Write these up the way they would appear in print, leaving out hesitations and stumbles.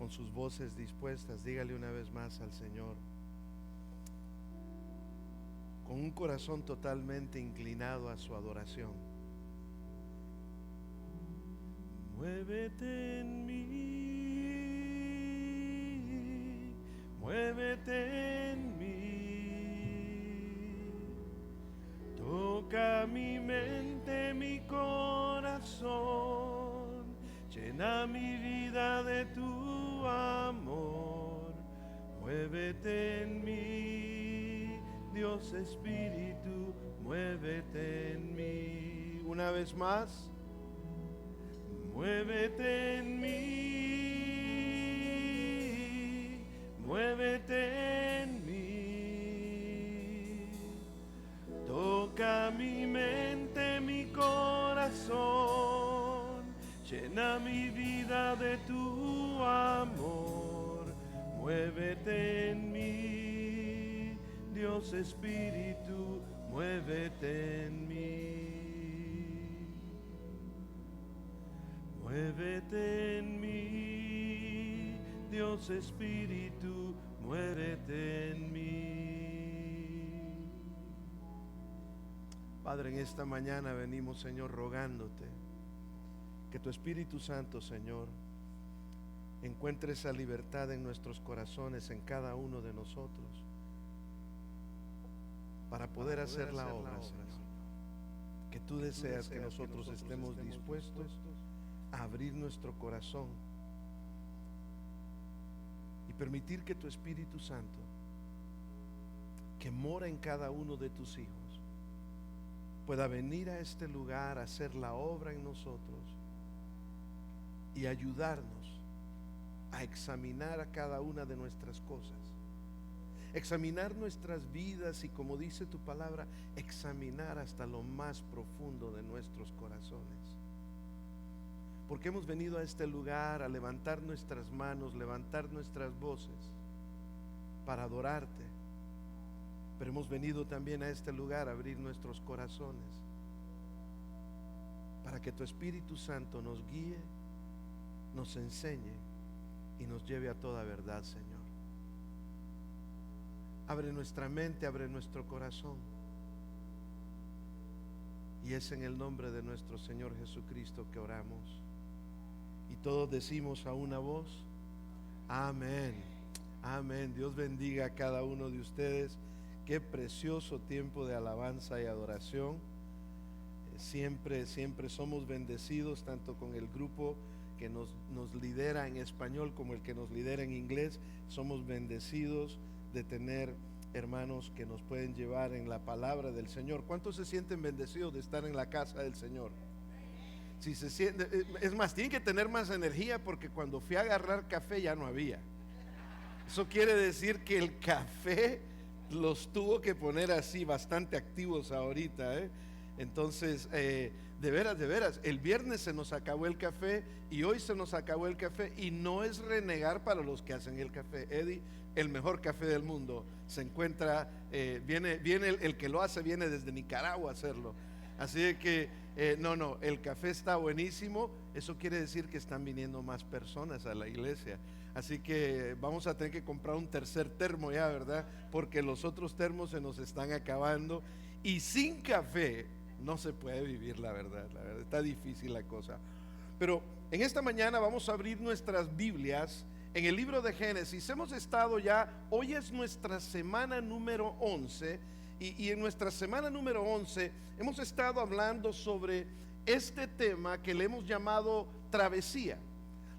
con sus voces dispuestas, dígale una vez más al Señor, con un corazón totalmente inclinado a su adoración: muévete en mí, muévete en mí, toca mi mente, mi corazón, llena mi vida de tu amor, muévete en mí, Dios Espíritu, muévete en mí. Una vez más, muévete en mí, muévete en mí, toca mi mente, mi corazón, llena mi vida de tu amor, muévete en mí, Dios Espíritu, muévete en mí, muévete en mí, Dios Espíritu, muévete en mí. Padre, en esta mañana venimos, Señor, rogándote que tu Espíritu Santo, Señor, encuentre esa libertad en nuestros corazones, en cada uno de nosotros, para poder hacer la obra, Señor, que tú deseas que nosotros estemos dispuestos a abrir nuestro corazón y permitir que tu Espíritu Santo, que mora en cada uno de tus hijos, pueda venir a este lugar a hacer la obra en nosotros y ayudarnos a examinar a cada una de nuestras cosas, examinar nuestras vidas y, como dice tu palabra, examinar hasta lo más profundo de nuestros corazones. Porque hemos venido a este lugar a levantar nuestras manos, levantar nuestras voces para adorarte, pero hemos venido también a este lugar a abrir nuestros corazones para que tu Espíritu Santo nos guíe, nos enseñe y nos lleve a toda verdad, Señor. Abre nuestra mente, abre nuestro corazón, y es en el nombre de nuestro Señor Jesucristo que oramos, y todos decimos a una voz: amén, amén. Dios bendiga a cada uno de ustedes. Qué precioso tiempo de alabanza y adoración. Siempre somos bendecidos, tanto con el grupo que nos lidera en español como el que nos lidera en inglés. Somos bendecidos de tener hermanos que nos pueden llevar en la palabra del Señor. ¿Cuántos se sienten bendecidos de estar en la casa del Señor? Si se siente, es más, tienen que tener más energía, porque cuando fui a agarrar café ya no había. Eso quiere decir que el café los tuvo que poner así bastante activos ahorita, Entonces, de veras, el viernes se nos acabó el café y hoy se nos acabó el café, y no es renegar para los que hacen el café. Eddie, el mejor café del mundo se encuentra, viene el que lo hace, viene desde Nicaragua a hacerlo. Así de que, no, el café está buenísimo. Eso quiere decir que están viniendo más personas a la iglesia. Así que vamos a tener que comprar un tercer termo ya, ¿verdad? Porque los otros termos se nos están acabando, y sin café no se puede vivir, la verdad está difícil la cosa. Pero en esta mañana vamos a abrir nuestras Biblias en el libro de Génesis. Hemos estado ya, hoy es nuestra semana número 11, y en nuestra semana número 11 hemos estado hablando sobre este tema que le hemos llamado travesía.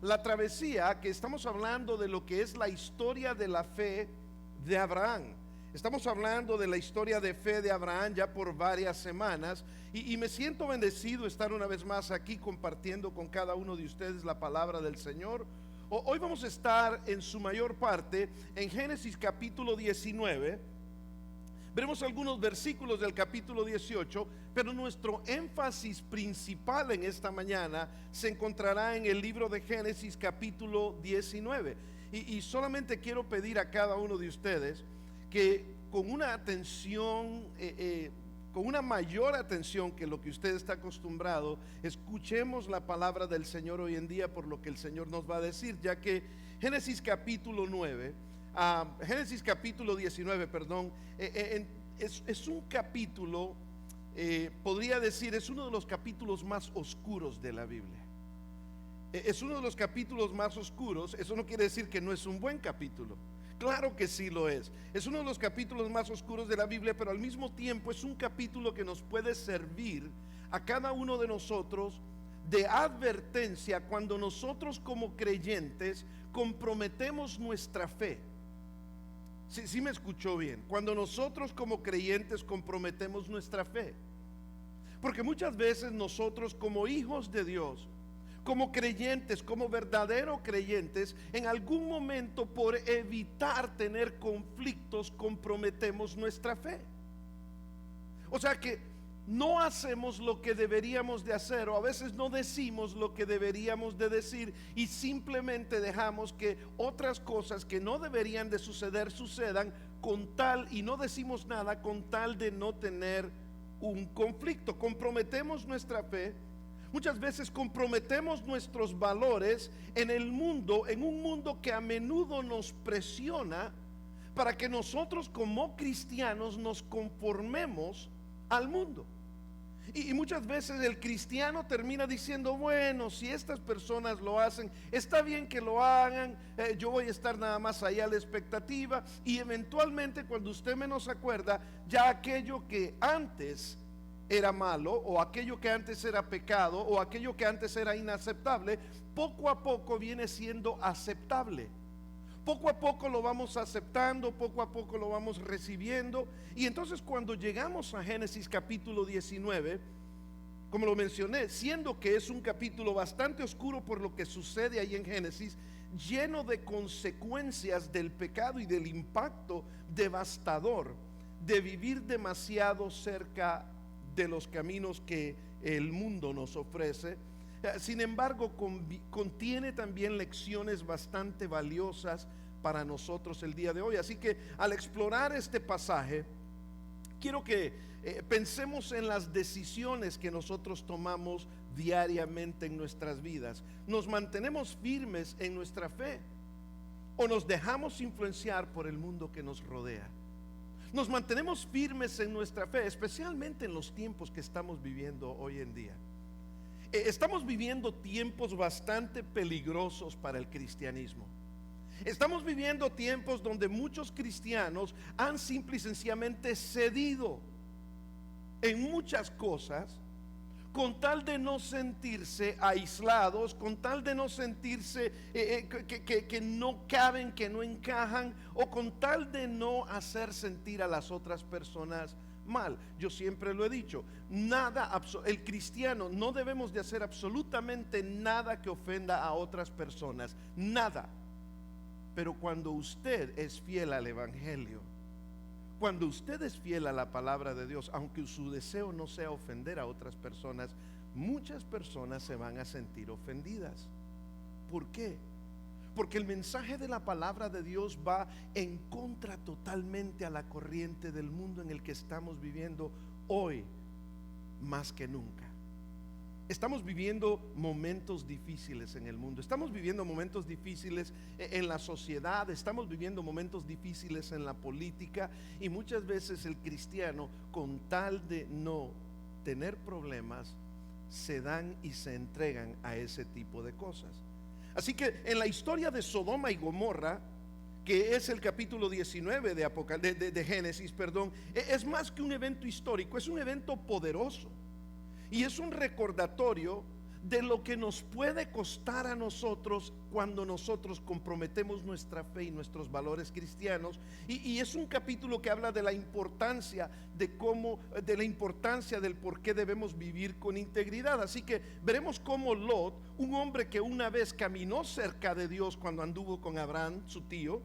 La travesía, que estamos hablando de lo que es la historia de la fe de Abraham. Estamos hablando de la historia de fe de Abraham ya por varias semanas, y me siento bendecido estar una vez más aquí compartiendo con cada uno de ustedes la palabra del Señor. Hoy vamos a estar en su mayor parte en Génesis capítulo 19. Veremos algunos versículos del capítulo 18, pero nuestro énfasis principal en esta mañana se encontrará en el libro de Génesis capítulo 19. Y solamente quiero pedir a cada uno de ustedes que con una atención con una mayor atención que lo que usted está acostumbrado, escuchemos la palabra del Señor hoy en día por lo que el Señor nos va a decir, ya que Génesis capítulo 19, perdón, es un capítulo, podría decir, es uno de los capítulos más oscuros de la Biblia. Es uno de los capítulos más oscuros. Eso no quiere decir que no es un buen capítulo. Claro que sí lo es. Es uno de los capítulos más oscuros de la Biblia, pero al mismo tiempo es un capítulo que nos puede servir a cada uno de nosotros de advertencia cuando nosotros como creyentes comprometemos nuestra fe. Sí me escuchó bien. Cuando nosotros como creyentes comprometemos nuestra fe. Porque muchas veces nosotros como hijos de Dios, como creyentes, como verdaderos creyentes, en algún momento por evitar tener conflictos comprometemos nuestra fe. O sea que no hacemos lo que deberíamos de hacer, o a veces no decimos lo que deberíamos de decir, y simplemente dejamos que otras cosas que no deberían de suceder sucedan con tal, y no decimos nada con tal de no tener un conflicto. Comprometemos nuestra fe. Muchas veces comprometemos nuestros valores en el mundo, en un mundo que a menudo nos presiona para que nosotros como cristianos nos conformemos al mundo. Y muchas veces el cristiano termina diciendo, bueno, si estas personas lo hacen, está bien que lo hagan, yo voy a estar nada más allá a la expectativa, y eventualmente cuando usted menos acuerda, ya aquello que antes era malo, o aquello que antes era pecado, o aquello que antes era inaceptable, poco a poco viene siendo aceptable. Poco a poco lo vamos aceptando, poco a poco lo vamos recibiendo. Y entonces cuando llegamos a Génesis capítulo 19, como lo mencioné, siendo que es un capítulo bastante oscuro por lo que sucede ahí en Génesis, lleno de consecuencias del pecado y del impacto devastador de vivir demasiado cerca de los caminos que el mundo nos ofrece. Sin embargo, contiene también lecciones bastante valiosas para nosotros el día de hoy. Así que al explorar este pasaje, quiero que pensemos en las decisiones que nosotros tomamos diariamente en nuestras vidas. ¿Nos mantenemos firmes en nuestra fe o nos dejamos influenciar por el mundo que nos rodea? Nos mantenemos firmes en nuestra fe, especialmente en los tiempos que estamos viviendo hoy en día. Estamos viviendo tiempos bastante peligrosos para el cristianismo. Estamos viviendo tiempos donde muchos cristianos han simple y sencillamente cedido en muchas cosas con tal de no sentirse aislados, con tal de no sentirse que no caben, que no encajan, o con tal de no hacer sentir a las otras personas mal. Yo siempre lo he dicho, el cristiano no debemos de hacer absolutamente nada que ofenda a otras personas, nada. Pero cuando usted es fiel al evangelio, cuando usted es fiel a la palabra de Dios, aunque su deseo no sea ofender a otras personas, muchas personas se van a sentir ofendidas. ¿Por qué? Porque el mensaje de la palabra de Dios va en contra totalmente a la corriente del mundo en el que estamos viviendo hoy más que nunca. Estamos viviendo momentos difíciles en el mundo, estamos viviendo momentos difíciles en la sociedad, estamos viviendo momentos difíciles en la política, y muchas veces el cristiano, con tal de no tener problemas, se dan y se entregan a ese tipo de cosas. Así que en la historia de Sodoma y Gomorra, que es el capítulo 19 de Génesis, perdón, es más que un evento histórico, es un evento poderoso. Y es un recordatorio de lo que nos puede costar a nosotros cuando nosotros comprometemos nuestra fe y nuestros valores cristianos. Y es un capítulo que habla de la importancia de la importancia del por qué debemos vivir con integridad. Así que veremos cómo Lot, un hombre que una vez caminó cerca de Dios cuando anduvo con Abraham, su tío,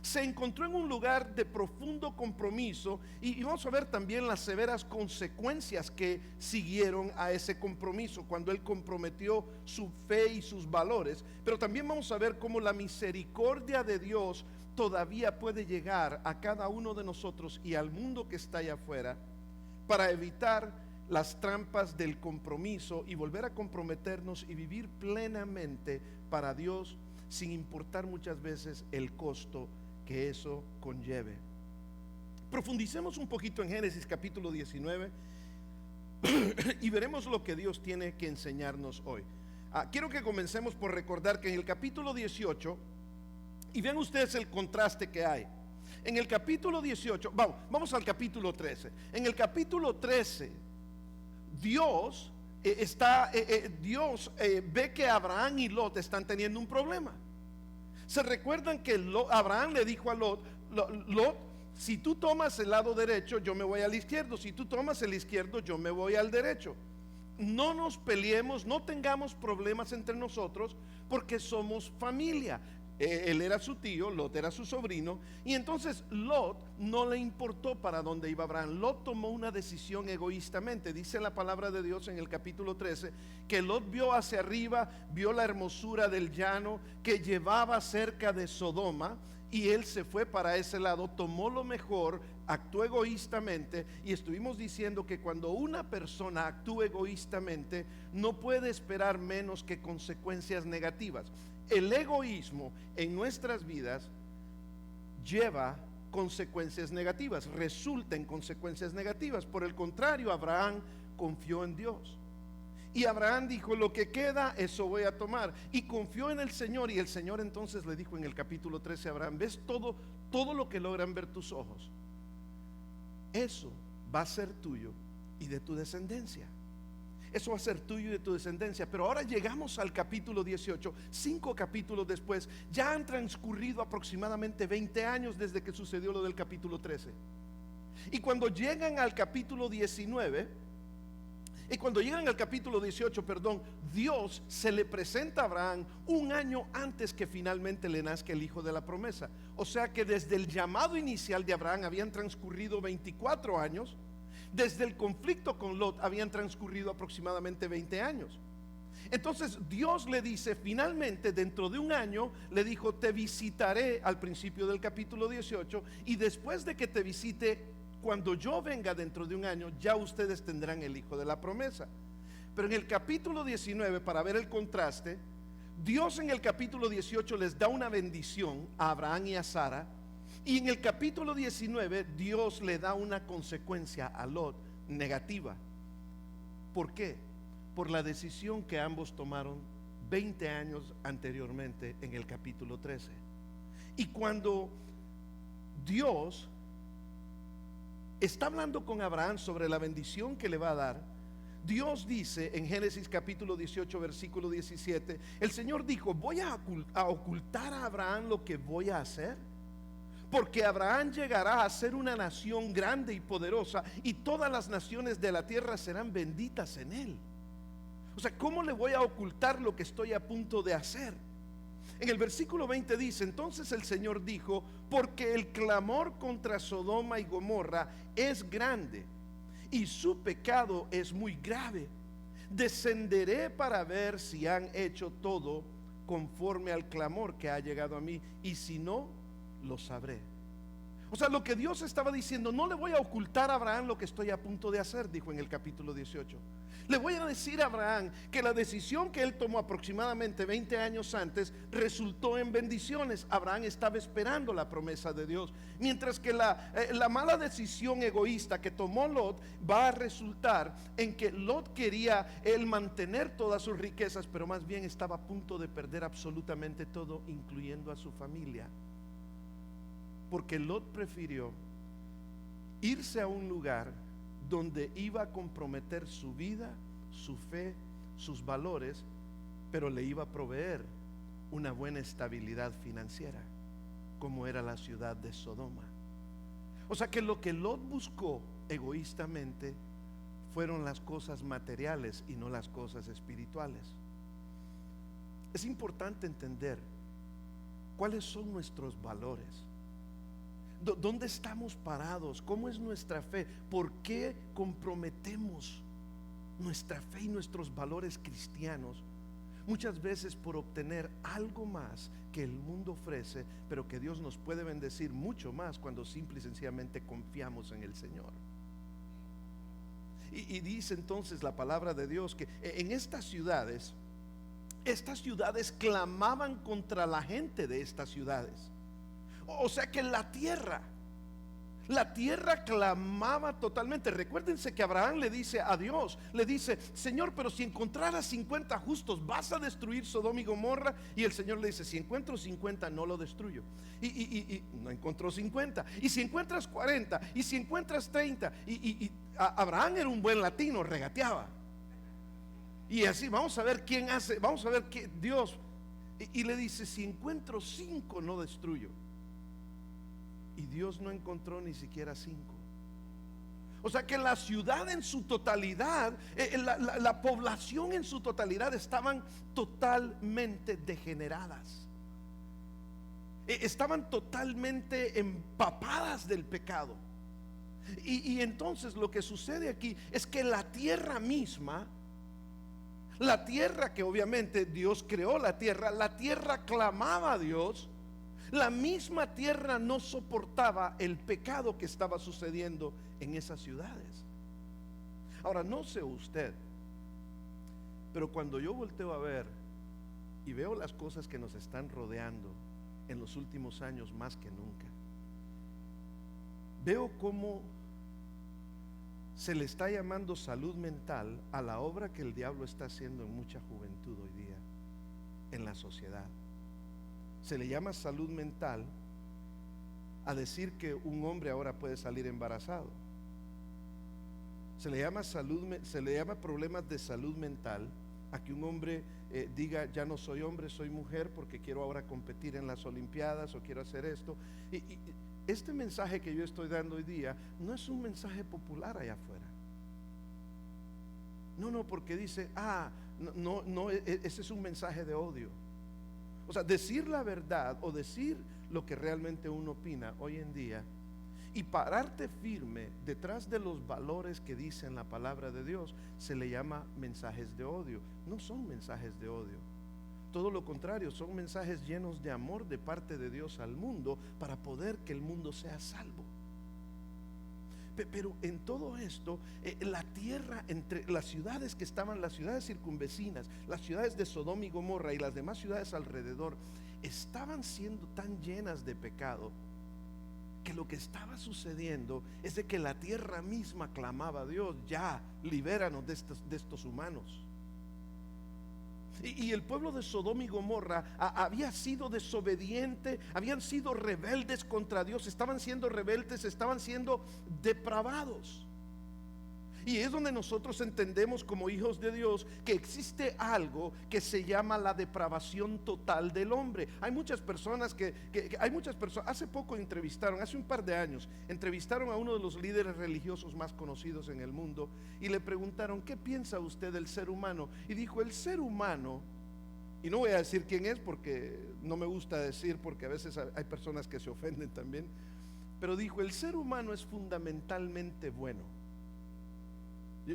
se encontró en un lugar de profundo compromiso, y vamos a ver también las severas consecuencias que siguieron a ese compromiso cuando él comprometió su fe y sus valores. Pero también vamos a ver cómo la misericordia de Dios todavía puede llegar a cada uno de nosotros y al mundo que está allá afuera, para evitar las trampas del compromiso y volver a comprometernos y vivir plenamente para Dios, sin importar muchas veces el costo que eso conlleve. Profundicemos un poquito en Génesis capítulo 19 y veremos lo que Dios tiene que enseñarnos hoy. Quiero que comencemos por recordar que en el capítulo 18, y vean ustedes el contraste que hay. En el capítulo 18, vamos al capítulo 13. En el capítulo 13, Dios ve que Abraham y Lot están teniendo un problema. Se recuerdan que Abraham le dijo a Lot, si tú tomas el lado derecho, yo me voy al izquierdo. Si tú tomas el izquierdo, yo me voy al derecho. No nos peleemos, no tengamos problemas entre nosotros, porque somos familia. Él era su tío, Lot era su sobrino, y entonces Lot no le importó para dónde iba Abraham. Lot tomó una decisión egoístamente. Dice la palabra de Dios en el capítulo 13 que Lot vio hacia arriba, vio la hermosura del llano que llevaba cerca de Sodoma, y él se fue para ese lado, tomó lo mejor, actuó egoístamente. Y estuvimos diciendo que cuando una persona actúa egoístamente, no puede esperar menos que consecuencias negativas. El egoísmo en nuestras vidas lleva consecuencias negativas, resulta en consecuencias negativas. Por el contrario, Abraham confió en Dios. Y Abraham dijo, lo que queda, eso voy a tomar. Y confió en el Señor. Y el Señor entonces le dijo en el capítulo 13 a Abraham, ¿ves todo lo que logran ver tus ojos? Eso va a ser tuyo y de tu descendencia. Eso va a ser tuyo y de tu descendencia. Pero ahora llegamos al capítulo 18, 5 capítulos después. Ya han transcurrido aproximadamente 20 años desde que sucedió lo del capítulo 13. Y cuando llegan al capítulo 19... Y cuando llegan al capítulo 18, Dios se le presenta a Abraham un año antes que finalmente le nazca el hijo de la promesa. O sea que desde el llamado inicial de Abraham habían transcurrido 24 años. Desde el conflicto con Lot habían transcurrido aproximadamente 20 años. Entonces Dios le dice finalmente, dentro de un año, le dijo, te visitaré al principio del capítulo 18, y después de que te visite, cuando yo venga dentro de un año, ya ustedes tendrán el hijo de la promesa. Pero en el capítulo 19, para ver el contraste, Dios en el capítulo 18 les da una bendición a Abraham y a Sara, y en el capítulo 19 Dios le da una consecuencia a Lot negativa. ¿Por qué? Por la decisión que ambos tomaron 20 años anteriormente en el capítulo 13. Y cuando Dios está hablando con Abraham sobre la bendición que le va a dar, Dios dice en Génesis capítulo 18 versículo 17, el Señor dijo, voy a ocultar a Abraham lo que voy a hacer, porque Abraham llegará a ser una nación grande y poderosa, y todas las naciones de la tierra serán benditas en él. O sea, ¿cómo le voy a ocultar lo que estoy a punto de hacer? En el versículo 20 dice, entonces el Señor dijo, porque el clamor contra Sodoma y Gomorra es grande y su pecado es muy grave. Descenderé para ver si han hecho todo conforme al clamor que ha llegado a mí, y si no, lo sabré. O sea, lo que Dios estaba diciendo, no le voy a ocultar a Abraham lo que estoy a punto de hacer, dijo en el capítulo 18. Le voy a decir a Abraham que la decisión que él tomó aproximadamente 20 años antes resultó en bendiciones. Abraham estaba esperando la promesa de Dios, mientras que la mala decisión egoísta que tomó Lot va a resultar en que Lot quería él mantener todas sus riquezas, pero más bien estaba a punto de perder absolutamente todo, incluyendo a su familia, porque Lot prefirió irse a un lugar donde iba a comprometer su vida, su fe, sus valores, pero le iba a proveer una buena estabilidad financiera, como era la ciudad de Sodoma. O sea que lo que Lot buscó egoístamente fueron las cosas materiales y no las cosas espirituales. Es importante entender cuáles son nuestros valores. ¿Dónde estamos parados? ¿Cómo es nuestra fe? ¿Por qué comprometemos nuestra fe y nuestros valores cristianos? Muchas veces por obtener algo más que el mundo ofrece, pero que Dios nos puede bendecir mucho más cuando simple y sencillamente confiamos en el Señor. Y dice entonces la palabra de Dios que en estas ciudades clamaban contra la gente de estas ciudades. O sea que la tierra clamaba totalmente. Recuérdense que Abraham le dice a Dios, le dice: Señor, pero si encontraras 50 justos, ¿vas a destruir Sodoma y Gomorra? Y el Señor le dice: si encuentro 50, no lo destruyo. Y no encontró 50. Y si encuentras 40, y si encuentras 30, Abraham era un buen latino, regateaba. Y así, vamos a ver quién hace, vamos a ver qué Dios. Y le dice: si encuentro 5, no destruyo. Y Dios no encontró ni siquiera 5. O sea que la ciudad en su totalidad, la población en su totalidad estaban totalmente degeneradas. Estaban totalmente empapadas del pecado. Y entonces lo que sucede aquí es que la tierra misma, la tierra que obviamente Dios creó, la tierra clamaba a Dios. La misma tierra no soportaba el pecado que estaba sucediendo en esas ciudades. Ahora, no sé usted, pero cuando yo volteo a ver y veo las cosas que nos están rodeando en los últimos años más que nunca, veo cómo se le está llamando salud mental a la obra que el diablo está haciendo en mucha juventud hoy día en la sociedad. Se le llama salud mental a decir que un hombre ahora puede salir embarazado. Se le llama problemas de salud mental a que un hombre diga: ya no soy hombre, soy mujer porque quiero ahora competir en las olimpiadas o quiero hacer esto. Y este mensaje que yo estoy dando hoy día no es un mensaje popular allá afuera. No, porque dice: no, ese es un mensaje de odio. O sea, decir la verdad o decir lo que realmente uno opina hoy en día y pararte firme detrás de los valores que dicen la palabra de Dios, se le llama mensajes de odio. No son mensajes de odio. Todo lo contrario, son mensajes llenos de amor de parte de Dios al mundo para poder que el mundo sea salvo. Pero en todo esto, la tierra, entre las ciudades que estaban, las ciudades circunvecinas, las ciudades de Sodoma y Gomorra y las demás ciudades alrededor, estaban siendo tan llenas de pecado que lo que estaba sucediendo es de que la tierra misma clamaba a Dios: ya, libéranos de estos humanos. Y el pueblo de Sodoma y Gomorra había sido desobediente, habían sido rebeldes contra Dios, estaban siendo rebeldes, estaban siendo depravados. Y es donde nosotros entendemos como hijos de Dios que existe algo que se llama la depravación total del hombre. Hay muchas personas hace poco hace un par de años, entrevistaron a uno de los líderes religiosos más conocidos en el mundo y le preguntaron: ¿qué piensa usted del ser humano? Y dijo: el ser humano, y no voy a decir quién es porque no me gusta decir, porque a veces hay personas que se ofenden también, pero dijo: el ser humano es fundamentalmente bueno.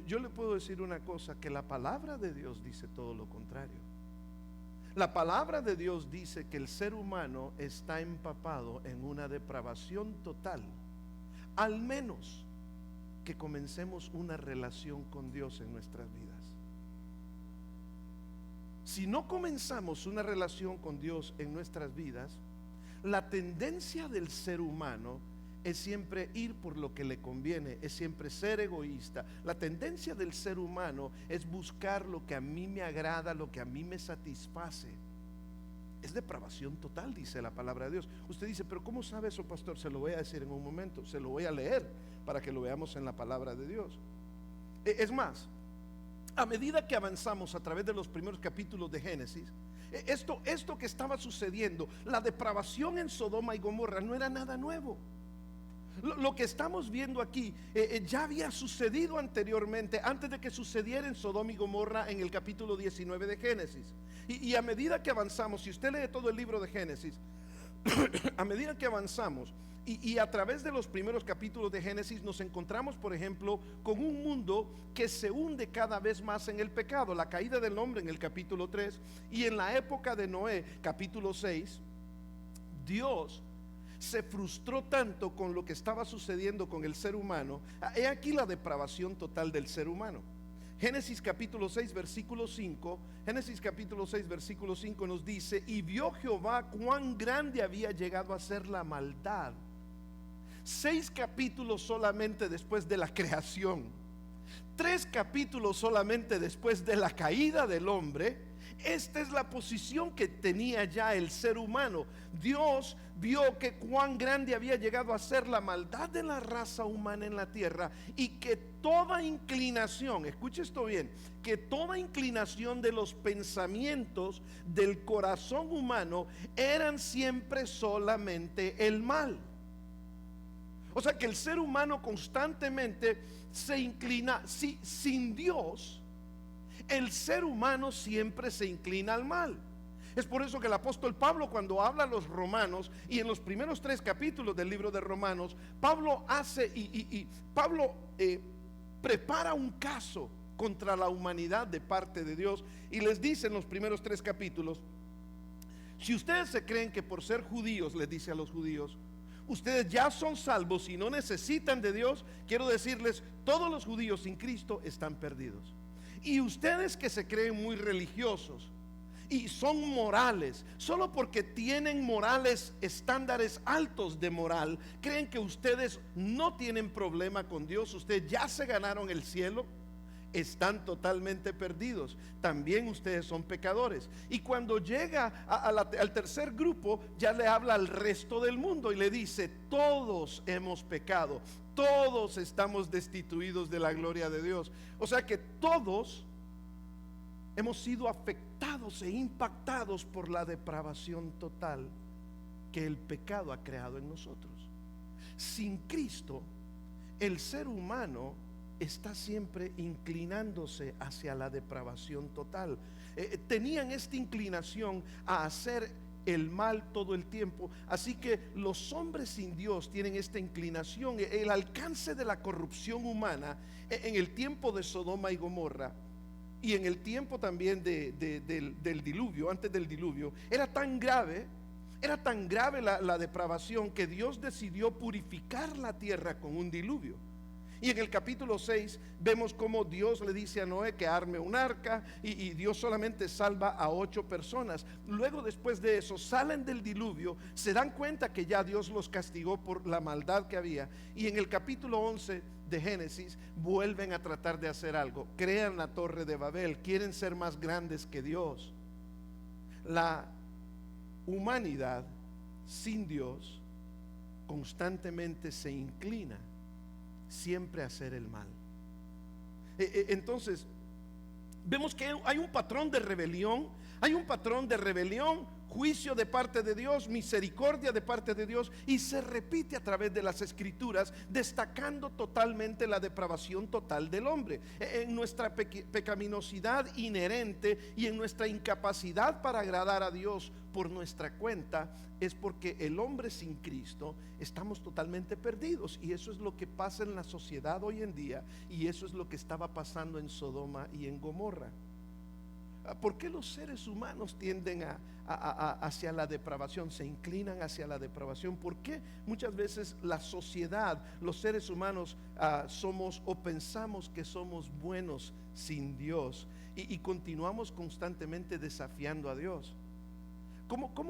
Yo le puedo decir una cosa, que la palabra de Dios dice todo lo contrario. La palabra de Dios dice que el ser humano está empapado en una depravación total, al menos que comencemos una relación con Dios en nuestras vidas. Si no comenzamos una relación con Dios en nuestras vidas, la tendencia del ser humano es siempre ir por lo que le conviene, es siempre ser egoísta. La tendencia del ser humano es buscar lo que a mí me agrada, lo que a mí me satisface. Es depravación total, dice la palabra de Dios. Usted dice: pero ¿cómo sabe eso, pastor? Se lo voy a decir en un momento, se lo voy a leer para que lo veamos en la palabra de Dios. Es más, a medida que avanzamos a través de los primeros capítulos de Génesis, esto que estaba sucediendo, la depravación en Sodoma y Gomorra, no era nada nuevo. Lo que estamos viendo aquí ya había sucedido anteriormente, antes de que sucediera en Sodoma y Gomorra, en el capítulo 19 de Génesis. Y a medida que avanzamos, si usted lee todo el libro de Génesis, a medida que avanzamos y a través de los primeros capítulos de Génesis, nos encontramos, por ejemplo, con un mundo que se hunde cada vez más en el pecado. La caída del hombre en el capítulo 3, y en la época de Noé, capítulo 6, Dios se frustró tanto con lo que estaba sucediendo con el ser humano. He aquí la depravación total del ser humano. Génesis capítulo 6 versículo 5, Génesis capítulo 6 versículo 5 nos dice: y vio Jehová cuán grande había llegado a ser la maldad. 6 capítulos solamente después de la creación, 3 capítulos solamente después de la caída del hombre. Esta es la posición que tenía ya el ser humano. Dios vio que cuán grande había llegado a ser la maldad de la raza humana en la tierra, y que toda inclinación, escuche esto bien, que toda inclinación de los pensamientos del corazón humano eran siempre solamente el mal. O sea que el ser humano constantemente se inclina, sin Dios, el ser humano siempre se inclina al mal. Es por eso que el apóstol Pablo, cuando habla a los romanos, y en los primeros 3 capítulos del libro de Romanos, Pablo hace Pablo prepara un caso contra la humanidad de parte de Dios, y les dice en los primeros 3 capítulos: si ustedes se creen que por ser judíos, les dice a los judíos, ustedes ya son salvos y no necesitan de Dios, quiero decirles, todos los judíos sin Cristo están perdidos. Y ustedes que se creen muy religiosos y son morales, solo porque tienen morales, estándares altos de moral, creen que ustedes no tienen problema con Dios, ustedes ya se ganaron el cielo, están totalmente perdidos. También ustedes son pecadores. Y cuando llega al tercer grupo, ya le habla al resto del mundo y le dice: todos hemos pecado, todos estamos destituidos de la gloria de Dios. O sea que todos hemos sido afectados e impactados por la depravación total que el pecado ha creado en nosotros. Sin Cristo, el ser humano está siempre inclinándose hacia la depravación total. Tenían esta inclinación a hacer el mal todo el tiempo. Así que los hombres sin Dios tienen esta inclinación. El alcance de la corrupción humana en el tiempo de Sodoma y Gomorra, y en el tiempo también del diluvio, antes del diluvio, era tan grave la depravación, que Dios decidió purificar la tierra con un diluvio. Y en el capítulo 6 vemos cómo Dios le dice a Noé que arme un arca, y Dios solamente salva a 8 personas. Luego, después de eso, salen del diluvio, se dan cuenta que ya Dios los castigó por la maldad que había, y en el capítulo 11 de Génesis vuelven a tratar de hacer algo. Crean la torre de Babel, quieren ser más grandes que Dios. La humanidad sin Dios constantemente se inclina siempre a hacer el mal. Entonces vemos que hay un patrón de rebelión, juicio de parte de Dios, misericordia de parte de Dios, y se repite a través de las escrituras, destacando totalmente la depravación total del hombre. En nuestra pecaminosidad inherente y en nuestra incapacidad para agradar a Dios por nuestra cuenta, es porque el hombre sin Cristo estamos totalmente perdidos. Y eso es lo que pasa en la sociedad hoy en día, y eso es lo que estaba pasando en Sodoma y en Gomorra. ¿Por qué los seres humanos tienden hacia la depravación? Se inclinan hacia la depravación. ¿Por qué muchas veces la sociedad, los seres humanos, somos o pensamos que somos buenos sin Dios, y continuamos constantemente desafiando a Dios?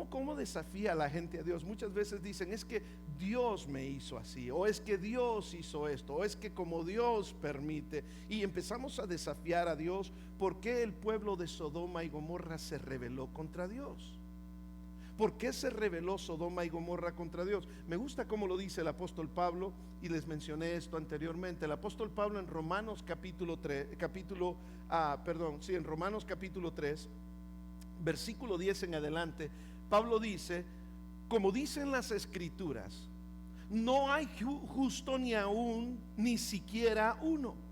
¿Cómo desafía a la gente a Dios? Muchas veces dicen: es que Dios me hizo así, o es que Dios hizo esto, o es que como Dios permite. Y empezamos a desafiar a Dios. ¿Por qué el pueblo de Sodoma y Gomorra se rebeló contra Dios? ¿Por qué se rebeló Sodoma y Gomorra contra Dios? Me gusta cómo lo dice el apóstol Pablo, y les mencioné esto anteriormente. El apóstol Pablo en Romanos capítulo 3, en Romanos capítulo 3, versículo 10 en adelante, Pablo dice: como dicen las escrituras, no hay justo ni aún ni siquiera uno.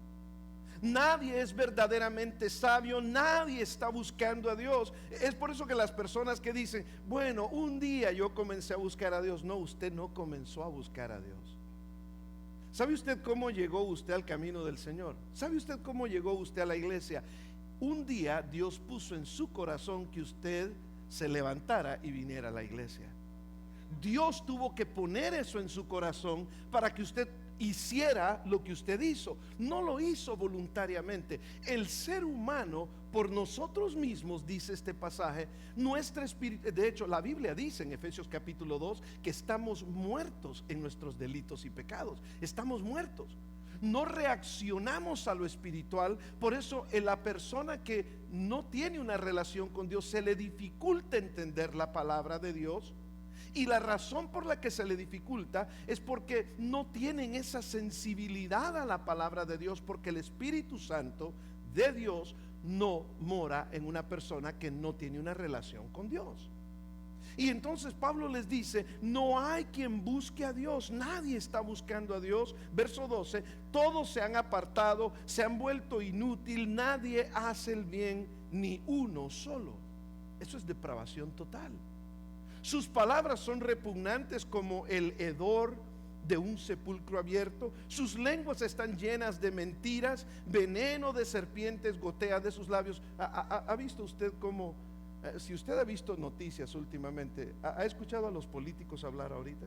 Nadie es verdaderamente sabio, nadie está buscando a Dios. Es por eso que las personas que dicen: bueno, un día yo comencé a buscar a Dios. No, usted no comenzó a buscar a Dios. ¿Sabe usted cómo llegó usted al camino del Señor? ¿Sabe usted cómo llegó usted a la iglesia? Un día Dios puso en su corazón que usted se levantara y viniera a la iglesia. Dios tuvo que poner eso en su corazón para que usted hiciera lo que usted hizo. No lo hizo voluntariamente. El ser humano, por nosotros mismos, dice este pasaje, nuestra espíritu, de hecho la Biblia dice en Efesios capítulo 2 que estamos muertos en nuestros delitos y pecados. Estamos muertos. No reaccionamos a lo espiritual. Por eso en la persona que no tiene una relación con Dios se le dificulta entender la palabra de Dios. Y la razón por la que se le dificulta es porque no tienen esa sensibilidad a la palabra de Dios, porque el Espíritu Santo de Dios no mora en una persona que no tiene una relación con Dios. Y entonces Pablo les dice: no hay quien busque a Dios, nadie está buscando a Dios. Verso 12: todos se han apartado, se han vuelto inútil, nadie hace el bien, ni uno solo. Eso es depravación total. Sus palabras son repugnantes como el hedor de un sepulcro abierto. Sus lenguas están llenas de mentiras, veneno de serpientes gotea de sus labios. ¿Ha visto usted cómo, si usted ha visto noticias últimamente, ha escuchado a los políticos hablar ahorita?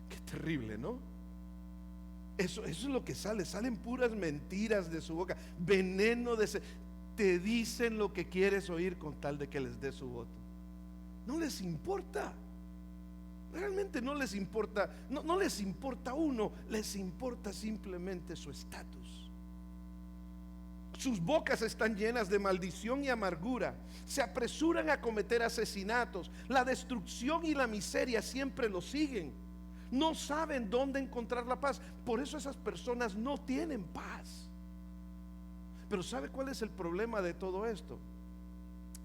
Qué terrible, ¿no? Eso es lo que salen puras mentiras de su boca, veneno de te dicen lo que quieres oír con tal de que les dé su voto. No les importa, realmente no les importa, no les importa uno, les importa simplemente su estatus. Sus bocas están llenas de maldición y amargura, se apresuran a cometer asesinatos, la destrucción y la miseria siempre los siguen. No saben dónde encontrar la paz, por eso esas personas no tienen paz. Pero ¿sabe cuál es el problema de todo esto?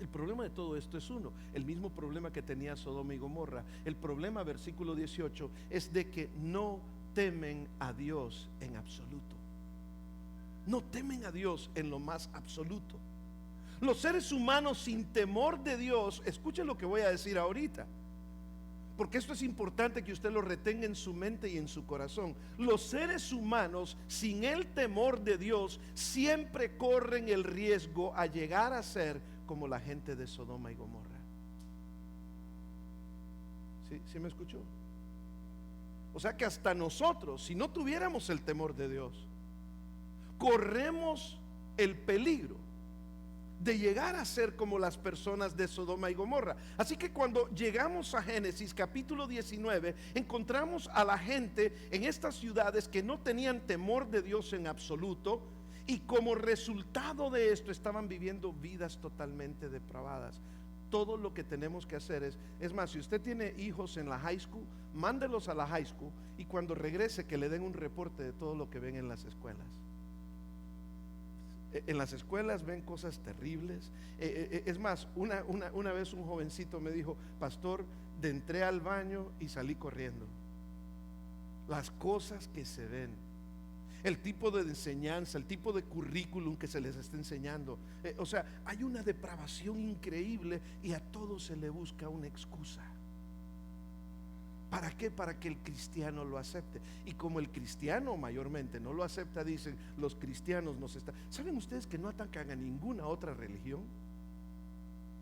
El problema de todo esto es uno, el mismo problema que tenía Sodoma y Gomorra. El problema, versículo 18, es de que no temen a Dios en absoluto. No temen a Dios en lo más absoluto. Los seres humanos sin temor de Dios, escuchen lo que voy a decir ahorita, porque esto es importante que usted lo retenga en su mente y en su corazón. Los seres humanos sin el temor de Dios siempre corren el riesgo a llegar a ser como la gente de Sodoma y Gomorra. ¿Sí me escuchó? O sea que hasta nosotros, si no tuviéramos el temor de Dios, corremos el peligro de llegar a ser como las personas de Sodoma y Gomorra. Así que cuando llegamos a Génesis capítulo 19, encontramos a la gente en estas ciudades que no tenían temor de Dios en absoluto, y como resultado de esto estaban viviendo vidas totalmente depravadas. Todo lo que tenemos que hacer es más, si usted tiene hijos en la high school, mándelos a la high school y cuando regrese que le den un reporte de todo lo que ven en las escuelas. En las escuelas ven cosas terribles. Es más, una vez un jovencito me dijo: pastor, entré al baño y salí corriendo. Las cosas que se ven, el tipo de enseñanza, el tipo de currículum que se les está enseñando, o sea, hay una depravación increíble y a todo se le busca una excusa. ¿Para qué? Para que el cristiano lo acepte. Y como el cristiano mayormente no lo acepta, dicen los cristianos nos están. ¿Saben ustedes que no atacan a ninguna otra religión?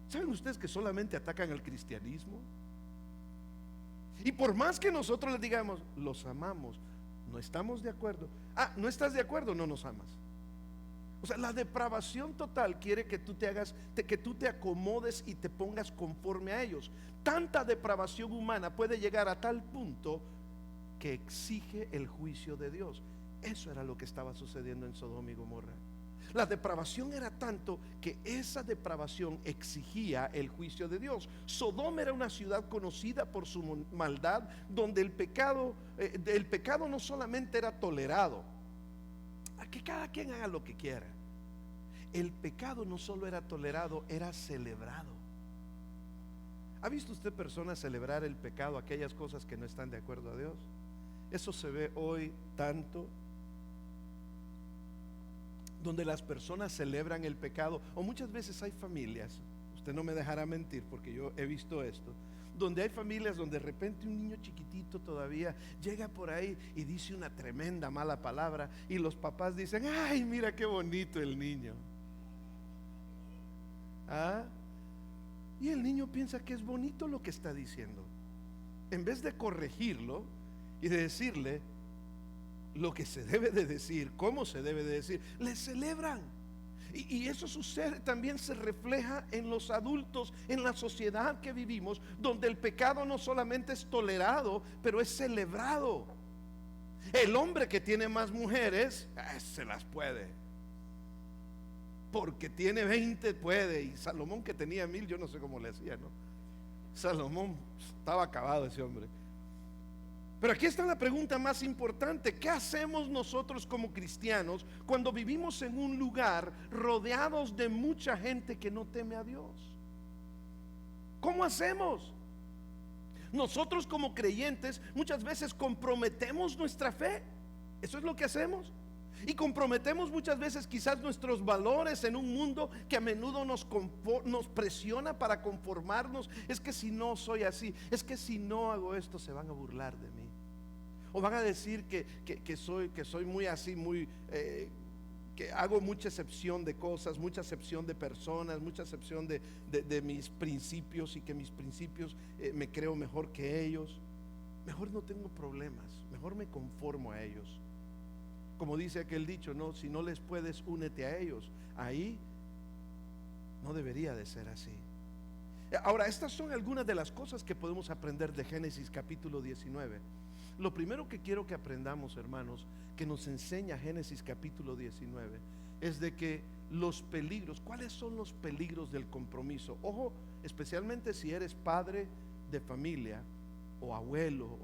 ¿Saben ustedes que solamente atacan al cristianismo? Y por más que nosotros les digamos los amamos, no estamos de acuerdo. ¿No estás de acuerdo? No nos amas. O sea, la depravación total quiere que tú que tú te acomodes y te pongas conforme a ellos. Tanta depravación humana puede llegar a tal punto que exige el juicio de Dios. Eso era lo que estaba sucediendo en Sodoma y Gomorra. La depravación era tanto que esa depravación exigía el juicio de Dios. Sodoma era una ciudad conocida por su maldad, donde el pecado no solamente era tolerado, a que cada quien haga lo que quiera. El pecado no solo era tolerado, era celebrado. ¿Ha visto usted personas celebrar el pecado, aquellas cosas que no están de acuerdo a Dios? Eso se ve hoy tanto, donde las personas celebran el pecado. O muchas veces hay familias, usted no me dejará mentir porque yo he visto esto, donde hay familias donde de repente un niño chiquitito todavía llega por ahí y dice una tremenda mala palabra y los papás dicen: ay, mira qué bonito el niño. Y el niño piensa que es bonito lo que está diciendo. En vez de corregirlo y de decirle lo que se debe de decir, cómo se debe de decir, le celebran. Y eso sucede, también se refleja en los adultos, en la sociedad que vivimos, donde el pecado no solamente es tolerado, pero es celebrado. El hombre que tiene más mujeres, se las puede, porque tiene 20 puede. Y Salomón, que tenía 1000, yo no sé cómo le hacía, ¿no? Salomón estaba acabado ese hombre. Pero aquí está la pregunta más importante: ¿qué hacemos nosotros como cristianos cuando vivimos en un lugar rodeados de mucha gente que no teme a Dios? ¿Cómo hacemos? Nosotros como creyentes muchas veces comprometemos nuestra fe. Eso es lo que hacemos. Y comprometemos muchas veces quizás nuestros valores en un mundo que a menudo nos presiona para conformarnos. Es que si no soy así, es que si no hago esto, se van a burlar de mí, o van a decir que soy muy así, muy que hago mucha excepción de cosas, mucha excepción de personas, mucha excepción de mis principios, y que mis principios me creo mejor que ellos. Mejor no tengo problemas, mejor me conformo a ellos. Como dice aquel dicho, ¿no? Si no les puedes, únete a ellos. Ahí no debería de ser así. Ahora, estas son algunas de las cosas que podemos aprender de Génesis capítulo 19. Lo primero que quiero que aprendamos, hermanos, que nos enseña Génesis capítulo 19, es de que los peligros, ¿cuáles son los peligros del compromiso? Ojo, especialmente si eres padre de familia o abuelo,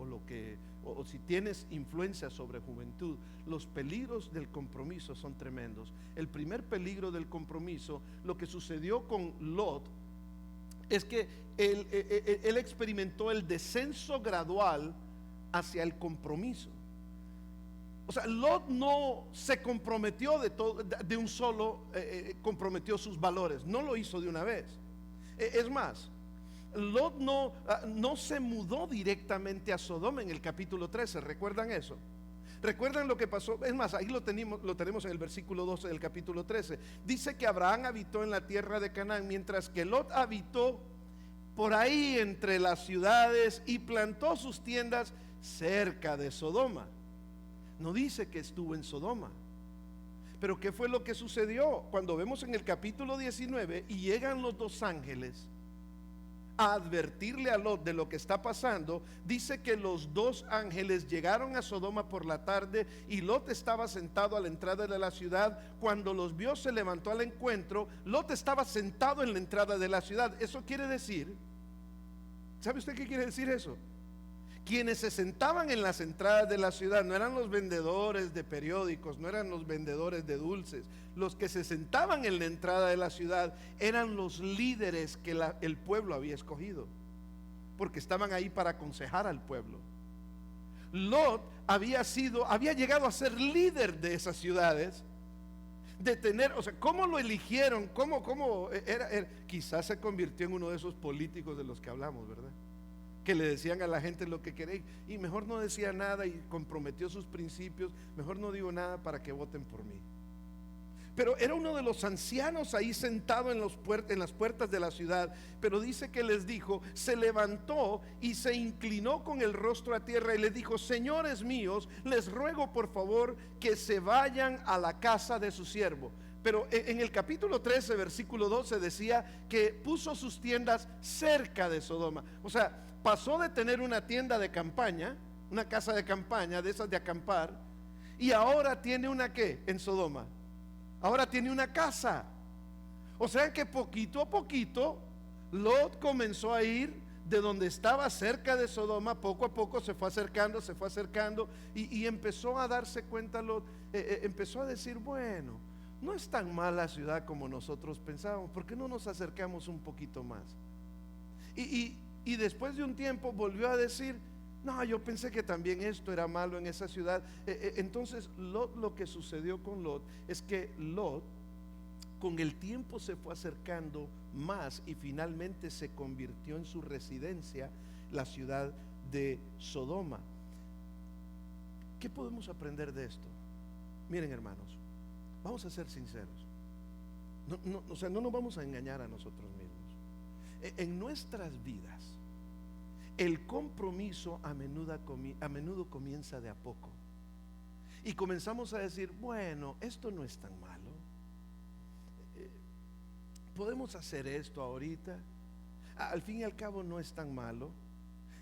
o si tienes influencia sobre juventud, los peligros del compromiso son tremendos. El primer peligro del compromiso, lo que sucedió con Lot, es que él experimentó el descenso gradual hacia el compromiso. O sea, Lot no se comprometió de un solo, comprometió sus valores, no lo hizo de una vez. Es más, Lot no se mudó directamente a Sodoma en el capítulo 13. ¿Recuerdan eso? ¿Recuerdan lo que pasó? Es más, ahí lo tenemos en el versículo 12 del capítulo 13. Dice que Abraham habitó en la tierra de Canaán, mientras que Lot habitó por ahí entre las ciudades y plantó sus tiendas cerca de Sodoma. No dice que estuvo en Sodoma. Pero ¿qué fue lo que sucedió? Cuando vemos en el capítulo 19 y llegan los dos ángeles a advertirle a Lot de lo que está pasando, dice que los dos ángeles llegaron a Sodoma por la tarde, y Lot estaba sentado a la entrada de la ciudad. Cuando los vio, se levantó al encuentro. Lot estaba sentado en la entrada de la ciudad. Eso quiere decir, ¿sabe usted qué quiere decir eso? Quienes se sentaban en las entradas de la ciudad no eran los vendedores de periódicos, no eran los vendedores de dulces. Los que se sentaban en la entrada de la ciudad eran los líderes que el pueblo había escogido, porque estaban ahí para aconsejar al pueblo. Lot había llegado a ser líder de esas ciudades, de tener, o sea, ¿cómo lo eligieron? ¿Cómo era? Quizás se convirtió en uno de esos políticos de los que hablamos, ¿verdad? Que le decían a la gente lo que quería, y mejor no decía nada, y comprometió sus principios. Mejor no digo nada para que voten por mí. Pero era uno de los ancianos ahí sentado en las puertas de la ciudad. Pero dice que les dijo, se levantó y se inclinó con el rostro a tierra y les dijo: señores míos, les ruego por favor que se vayan a la casa de su siervo. Pero en el capítulo 13 versículo 12 decía que puso sus tiendas cerca de Sodoma. O sea, pasó de tener una tienda de campaña, una casa de campaña, de esas de acampar, y ahora tiene una, ¿qué? En Sodoma. Ahora tiene una casa. O sea que poquito a poquito Lot comenzó a ir de donde estaba cerca de Sodoma. Poco a poco se fue acercando, y empezó a darse cuenta Lot, empezó a decir: bueno, no es tan mala ciudad como nosotros pensábamos, ¿por qué no nos acercamos un poquito más? Y después de un tiempo volvió a decir: no, yo pensé que también esto era malo en esa ciudad. Entonces Lot, lo que sucedió con Lot es que Lot con el tiempo se fue acercando más, y finalmente se convirtió en su residencia la ciudad de Sodoma. ¿Qué podemos aprender de esto? Miren, hermanos, vamos a ser sinceros. O sea, no nos vamos a engañar a nosotros mismos. En nuestras vidas, el compromiso a menudo comienza de a poco. Y comenzamos a decir, bueno, esto no es tan malo. Podemos hacer esto ahorita. Al fin y al cabo no es tan malo.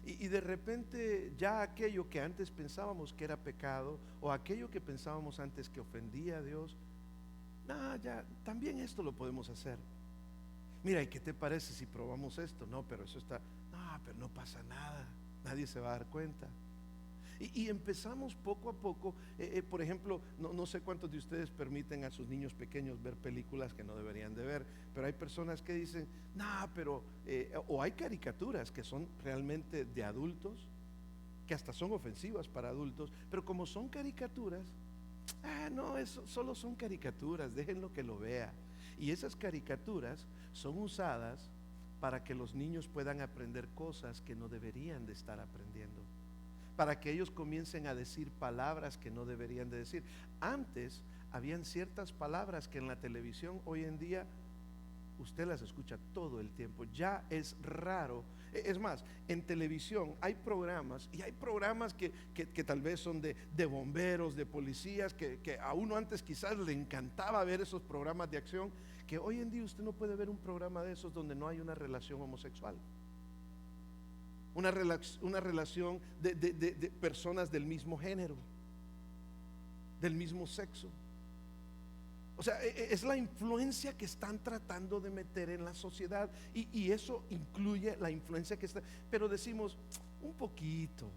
Y de repente ya aquello que antes pensábamos que era pecado, o aquello que pensábamos antes que ofendía a Dios, ya también esto lo podemos hacer. Mira, ¿y qué te parece si probamos esto? No, pero eso está, pero no pasa nada, nadie se va a dar cuenta. Y empezamos poco a poco. Por ejemplo, no sé cuántos de ustedes permiten a sus niños pequeños ver películas que no deberían de ver, pero hay personas que dicen, o hay caricaturas que son realmente de adultos, que hasta son ofensivas para adultos, pero como son caricaturas, eso solo son caricaturas, déjenlo que lo vea. Y esas caricaturas son usadas para que los niños puedan aprender cosas que no deberían de estar aprendiendo, para que ellos comiencen a decir palabras que no deberían de decir. Antes habían ciertas palabras que en la televisión hoy en día usted las escucha todo el tiempo. Ya es raro. Es más, en televisión hay programas, y hay programas que tal vez son de bomberos, de policías, que a uno antes quizás le encantaba ver esos programas de acción, que hoy en día usted no puede ver un programa de esos donde no hay una relación homosexual, una relación de personas del mismo género, del mismo sexo. O sea, es la influencia que están tratando de meter en la sociedad, y eso incluye la influencia que está. Pero decimos, un poquito,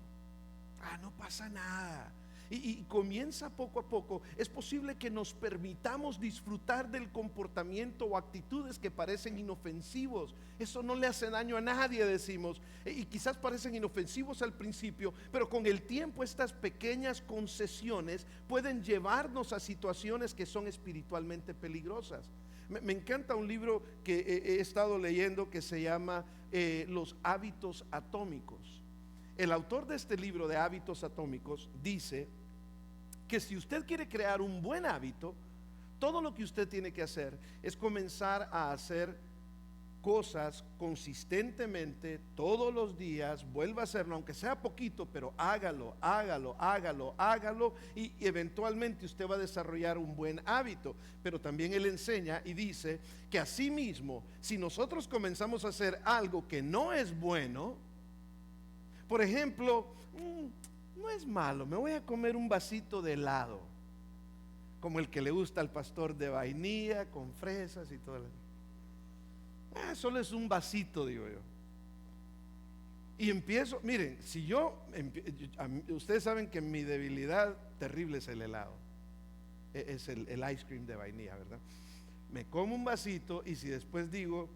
no pasa nada. Y comienza poco a poco. Es posible que nos permitamos disfrutar del comportamiento o actitudes que parecen inofensivos. Eso no le hace daño a nadie, decimos. Y quizás parecen inofensivos al principio, pero con el tiempo estas pequeñas concesiones pueden llevarnos a situaciones que son espiritualmente peligrosas. Me encanta un libro que he estado leyendo que se llama Los hábitos atómicos. El autor de este libro de hábitos atómicos dice que si usted quiere crear un buen hábito, todo lo que usted tiene que hacer es comenzar a hacer cosas consistentemente todos los días. Vuelva a hacerlo, aunque sea poquito, pero hágalo, y eventualmente usted va a desarrollar un buen hábito. Pero también él enseña y dice que asimismo, si nosotros comenzamos a hacer algo que no es bueno, por ejemplo, no es malo, me voy a comer un vasito de helado, como el que le gusta al pastor, de vainilla con fresas y todo. Solo es un vasito, digo yo. Y empiezo, miren, si ustedes saben que mi debilidad terrible es el helado, es el ice cream de vainilla, ¿verdad? Me como un vasito, y si después digo,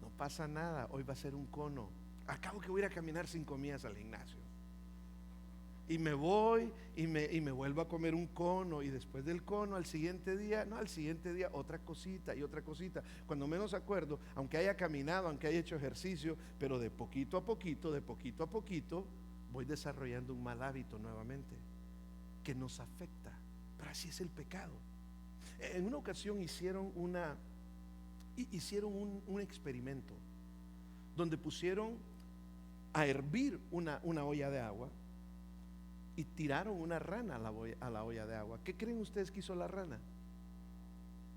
no pasa nada, hoy va a ser un cono, acabo que voy a ir a caminar 5 millas al gimnasio, y me voy y me vuelvo a comer un cono, y después del cono al siguiente día otra cosita y otra cosita. Cuando menos acuerdo, aunque haya caminado, aunque haya hecho ejercicio, pero de poquito a poquito voy desarrollando un mal hábito nuevamente que nos afecta. Pero así es el pecado. En una ocasión hicieron un experimento donde pusieron a hervir una olla de agua y tiraron una rana a la olla de agua. ¿Qué creen ustedes que hizo la rana?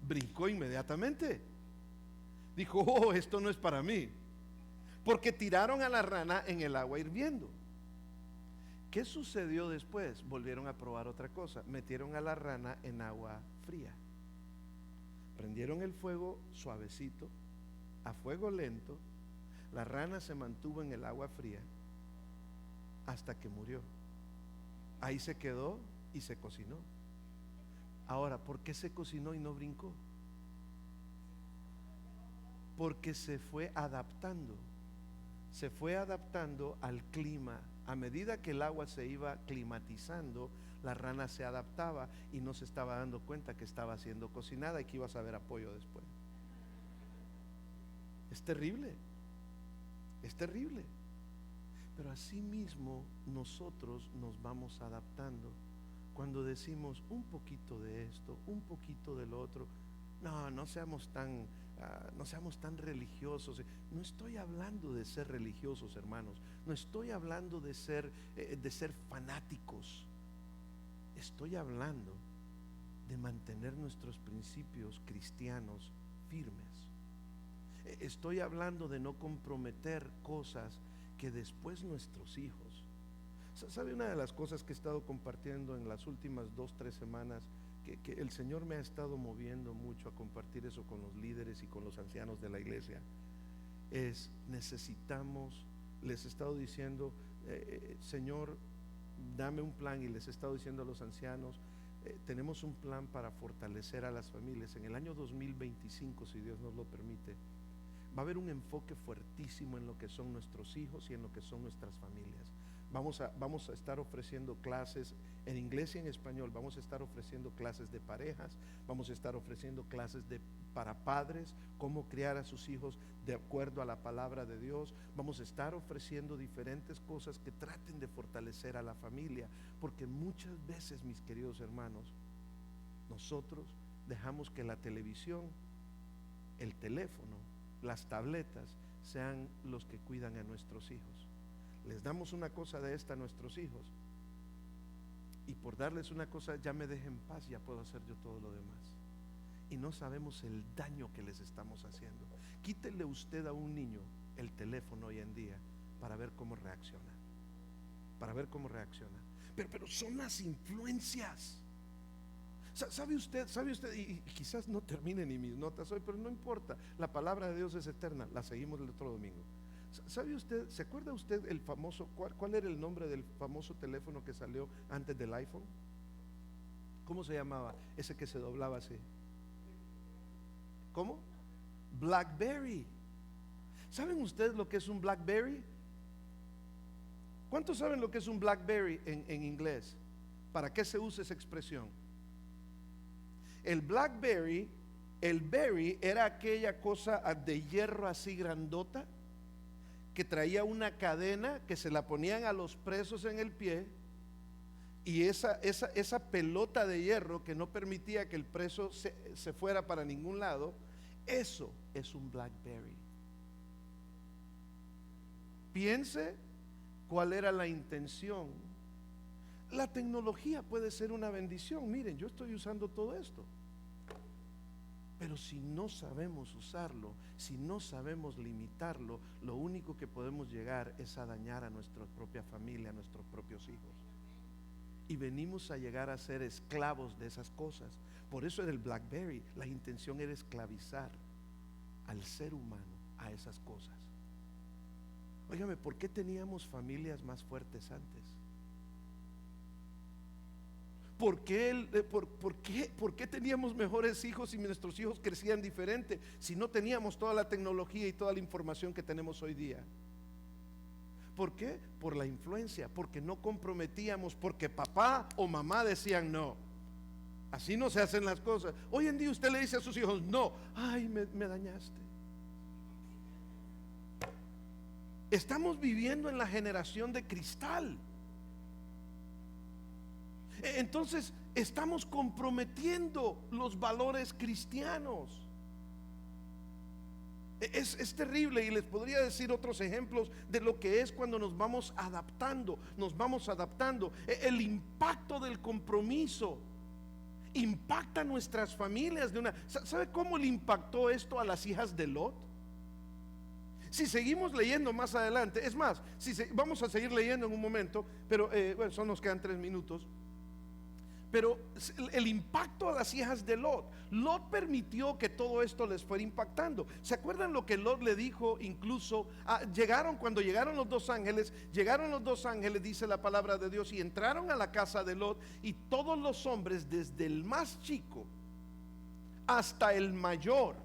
Brincó inmediatamente. Dijo, esto no es para mí, porque tiraron a la rana en el agua hirviendo. ¿Qué sucedió después? Volvieron a probar otra cosa. Metieron a la rana en agua fría. Prendieron el fuego suavecito, a fuego lento. La rana se mantuvo en el agua fría hasta que murió. Ahí se quedó y se cocinó. Ahora, ¿por qué se cocinó y no brincó? Porque se fue adaptando al clima. A medida que el agua se iba climatizando, la rana se adaptaba y no se estaba dando cuenta que estaba siendo cocinada y que iba a saber apoyo después. Es terrible. Pero así mismo nosotros nos vamos adaptando. Cuando decimos un poquito de esto, un poquito de lo otro, no seamos tan no seamos tan religiosos. No estoy hablando de ser religiosos, hermanos. No estoy hablando de ser fanáticos. Estoy hablando de mantener nuestros principios cristianos firmes. Estoy hablando de no comprometer cosas que después nuestros hijos. ¿Sabe una de las cosas que he estado compartiendo en las últimas 2-3 semanas? Que el Señor me ha estado moviendo mucho a compartir eso con los líderes y con los ancianos de la iglesia. Les he estado diciendo, Señor, dame un plan, y les he estado diciendo a los ancianos, tenemos un plan para fortalecer a las familias. En el año 2025, si Dios nos lo permite, va a haber un enfoque fuertísimo en lo que son nuestros hijos y en lo que son nuestras familias. Vamos a estar ofreciendo clases en inglés y en español. Vamos a estar ofreciendo clases de parejas. Vamos a estar ofreciendo clases para padres, cómo criar a sus hijos de acuerdo a la palabra de Dios. Vamos a estar ofreciendo diferentes cosas que traten de fortalecer a la familia, porque muchas veces, mis queridos hermanos, nosotros dejamos que la televisión, el teléfono, las tabletas sean los que cuidan a nuestros hijos. Les damos una cosa de esta a nuestros hijos, y por darles una cosa, ya me dejen en paz, ya puedo hacer yo todo lo demás. Y no sabemos el daño que les estamos haciendo. Quítele usted a un niño el teléfono hoy en día para ver cómo reacciona. Pero son las influencias. ¿Sabe usted? Y quizás no termine ni mis notas hoy, pero no importa. La palabra de Dios es eterna. La seguimos el otro domingo. ¿Sabe usted? ¿Se acuerda usted el famoso, cuál era el nombre del famoso teléfono que salió antes del iPhone? ¿Cómo se llamaba? Ese que se doblaba así. ¿Cómo? BlackBerry. ¿Saben ustedes lo que es un BlackBerry? ¿Cuántos saben lo que es un BlackBerry en inglés? ¿Para qué se usa esa expresión? El BlackBerry, el berry era aquella cosa de hierro así grandota, que traía una cadena que se la ponían a los presos en el pie, y esa pelota de hierro que no permitía que el preso se fuera para ningún lado. Eso es un BlackBerry. Piense cuál era la intención. La tecnología puede ser una bendición. Miren, yo estoy usando todo esto, pero si no sabemos usarlo, si no sabemos limitarlo, lo único que podemos llegar es a dañar a nuestra propia familia, a nuestros propios hijos. Y venimos a llegar a ser esclavos de esas cosas. Por eso era el BlackBerry. La intención era esclavizar al ser humano a esas cosas. Óigame, ¿por qué teníamos familias más fuertes antes? ¿Por qué teníamos mejores hijos y nuestros hijos crecían diferente si no teníamos toda la tecnología y toda la información que tenemos hoy día? ¿Por qué? Por la influencia, porque no comprometíamos, porque papá o mamá decían no. Así no se hacen las cosas. Hoy en día usted le dice a sus hijos no. Ay, me dañaste. Estamos viviendo en la generación de cristal. Entonces estamos comprometiendo los valores cristianos. Es terrible, y les podría decir otros ejemplos de lo que es cuando nos vamos adaptando. El impacto del compromiso impacta a nuestras familias ¿Sabe cómo le impactó esto a las hijas de Lot? Si seguimos leyendo más adelante, es más, vamos a seguir leyendo en un momento, pero bueno, solo nos quedan 3 minutos. Pero el impacto a las hijas de Lot permitió que todo esto les fuera impactando. ¿Se acuerdan lo que Lot le dijo? Incluso cuando llegaron los dos ángeles, dice la palabra de Dios, y entraron a la casa de Lot, y todos los hombres, desde el más chico hasta el mayor,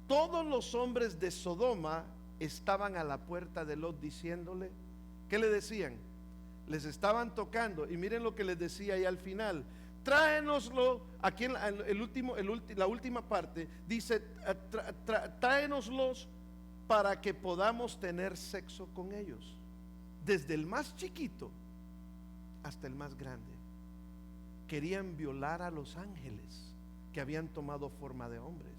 todos los hombres de Sodoma estaban a la puerta de Lot diciéndole, ¿qué le decían? Les estaban tocando, y miren lo que les decía ahí al final: tráenoslo. Aquí en la última parte dice, tráenoslos para que podamos tener sexo con ellos. Desde el más chiquito hasta el más grande querían violar a los ángeles que habían tomado forma de hombres.